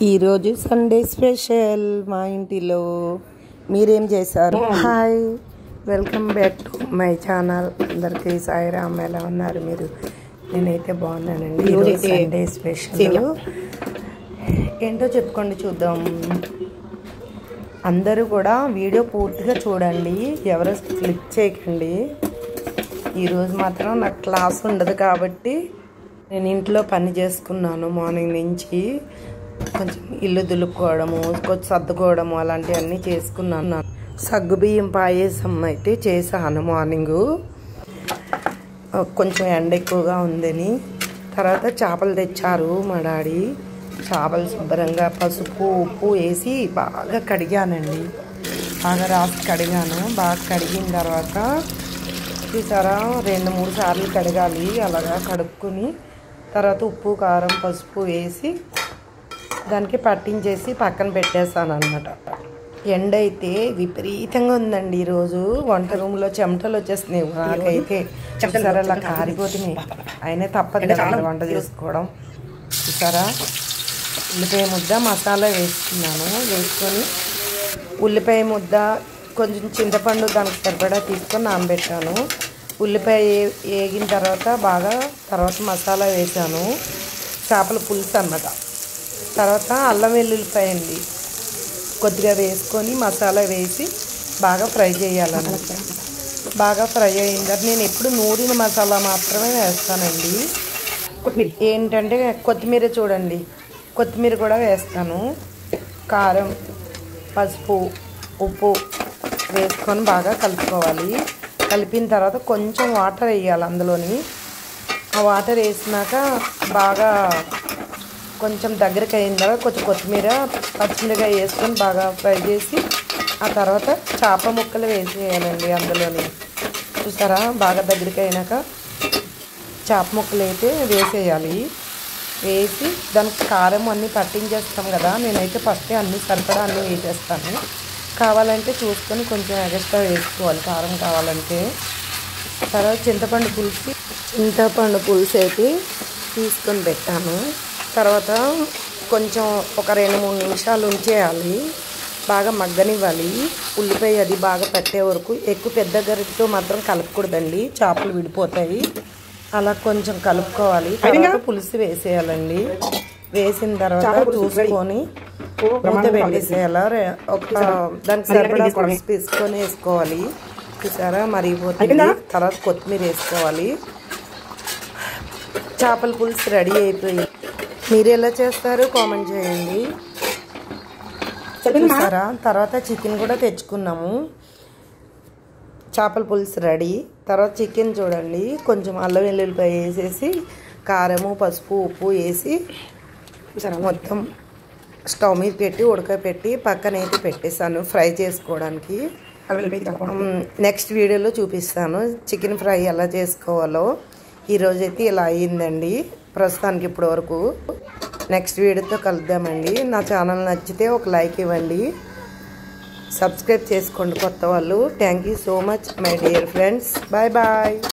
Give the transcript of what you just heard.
ఈరోజు Sunday special మా ఇంటిలో మీరేం చేశారు? Hi, welcome back to my channel. అందరికీ సాయిరామ్. ఎలా ఉన్నారు మీరు? నేనైతే బాగున్నానండి. ఈరోజు సండే స్పెషల్ ఏంటో చెప్పుకోండి, చూద్దాం. అందరూ కూడా వీడియో పూర్తిగా చూడండి, ఎవరు క్లిక్ చేయకండి. ఈరోజు మాత్రం నాకు క్లాస్ ఉండదు కాబట్టి నేను ఇంట్లో పని చేసుకున్నాను. మార్నింగ్ నుంచి కొంచెం ఇల్లు దులుపుకోవడము, కొంచెం సర్దుకోవడము అలాంటివన్నీ చేసుకున్నాను. సగ్గుబియ్యం పాయసం అయితే చేశాను మార్నింగు. కొంచెం ఎండ ఎక్కువగా ఉందని తర్వాత చేపలు తెచ్చారు మా డాడీ. చేపలు శుభ్రంగా పసుపు ఉప్పు వేసి బాగా కడిగానండి. బాగా రాసి కడిగాను. బాగా కడిగిన తర్వాత చూసారా, 2-3 సార్లు కడగాలి. అలాగా కడుక్కుని తర్వాత ఉప్పు కారం పసుపు వేసి దానికి పట్టించేసి పక్కన పెట్టేస్తాను అన్నమాట. ఎండ అయితే విపరీతంగా ఉందండి ఈరోజు. వంట రూమ్లో చెమటలు వచ్చేస్తున్నాయి. నాకైతే చూసారా అలా కారిపోతున్నాయి. అయినా తప్పదు కదా వంట చేసుకోవడం. చూసారా, ఉల్లిపాయ ముద్ద మసాలా వేసుకున్నాను. వేసుకొని ఉల్లిపాయ ముద్ద కొంచెం చింతపండు దానికి సరిపడా తీసుకొని నానబెట్టాను. ఉల్లిపాయ వేగిన తర్వాత మసాలా వేసాను. చేపల పులుసు అన్నమాట. తర్వాత అల్లం వెల్లుల్లిపాయ అండి కొద్దిగా వేసుకొని మసాలా వేసి బాగా ఫ్రై చేయాలన్నమాట. బాగా ఫ్రై అయిన తర్వాత నేను ఎప్పుడు నూరిన మసాలా మాత్రమే వేస్తానండి. ఏంటంటే కొత్తిమీర చూడండి, కొత్తిమీర కూడా వేస్తాను. కారం పసుపు ఉప్పు వేసుకొని బాగా కలుపుకోవాలి. కలిపిన తర్వాత కొంచెం వాటర్ వేయాలి అందులోని. ఆ వాటర్ వేసినాక బాగా కొంచెం దగ్గరికి అయిన తర్వాత కొంచెం కొత్తిమీర పచ్చిమిరకాయ వేసుకొని బాగా ఫ్రై చేసి ఆ తర్వాత చేప ముక్కలు వేసేయాలండి అందులోని. చూసారా, బాగా దగ్గరికి అయినాక చేప ముక్కలు అయితే వేసేయాలి. వేసి దానికి కారం అన్నీ పట్టించేస్తాం కదా. నేనైతే ఫస్ట్ అన్నీ సరిపడా అన్నీ వేసేస్తాను. కావాలంటే చూసుకొని కొంచెం ఎక్స్ట్రా వేసుకోవాలి కారం కావాలంటే. తర్వాత చింతపండు పులుసు అయితే తీసుకొని పెట్టాను. తర్వాత కొంచెం ఒక 2-3 నిమిషాలు ఉంచేయాలి. బాగా మగ్గనివ్వాలి. ఉల్లిపాయ అది బాగా పట్టే వరకు. ఎక్కువ పెద్ద గరిటెతో మాత్రం కలపకూడదండి, చేపలు విడిపోతాయి. అలా కొంచెం కలుపుకోవాలి. తర్వాత పులుసు వేసేయాలండి. వేసిన తర్వాత చూసుకొని మూత పెట్టేసేయాలి. దానికి సరిపడా పులుసు తీసుకొని వేసుకోవాలి. చూసారా, మరిగిపోతుంది. తర్వాత కొత్తిమీర వేసుకోవాలి. చేపల పులుసు రెడీ అయిపోయింది. మీరు ఎలా చేస్తారు కామెంట్ చేయండి. చూసారా, తర్వాత చికెన్ కూడా తెచ్చుకున్నాము. చేపల పులుసు రెడీ. తర్వాత చికెన్ చూడండి, కొంచెం అల్లం వెల్లుల్లిపాయ వేసేసి కారము పసుపు ఉప్పు వేసి మొత్తం స్టవ్ మీద పెట్టి ఉడకపెట్టి పక్కనైతే పెట్టేసాను ఫ్రై చేసుకోవడానికి. నెక్స్ట్ వీడియోలో చూపిస్తాను చికెన్ ఫ్రై ఎలా చేసుకోవాలో. ఈరోజైతే ఇలా అయ్యిందండి ప్రస్తుతానికి ఇప్పటి వరకు. నెక్స్ట్ వీడియోతో కలుద్దామండి. నా ఛానల్ నచ్చితే ఒక లైక్ ఇవ్వండి, సబ్స్క్రైబ్ చేసుకోండి కొత్త వాళ్ళు. Thank you so much my dear friends. Bye bye.